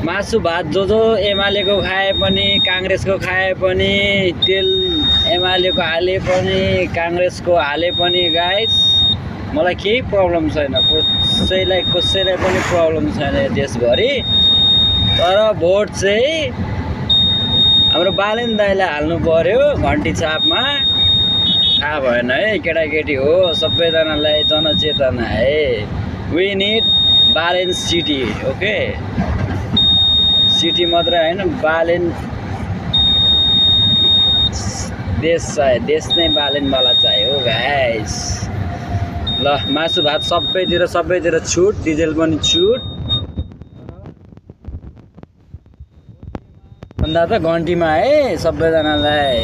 मासु भात जो एमालेको खाए पनि काङ्ग्रेसको खाए पनि तेल एमालेको हाले पनि काङ्ग्रेसको हाले पनि गाइस मलाई केही प्रब्लम छैन, कसैलाई पनि प्रब्लम छैन यो देशभरि। तर भोट चाहिँ हाम्रो बालेन दाइलाई हाल्नु पर्यो घन्टी छापमा। थाहा भएन है केटाकेटी हो सबैजनालाई जनचेतना है। We need Balen city, okay. City मात्रै होइन बालेन देश चाहियो, देश नै बालेनवाला चाहियो गाइस। ल मासु भात सबैतिर छुट, डिजेल पनि छुट। भन्दा त घन्टीमा है सबैजनालाई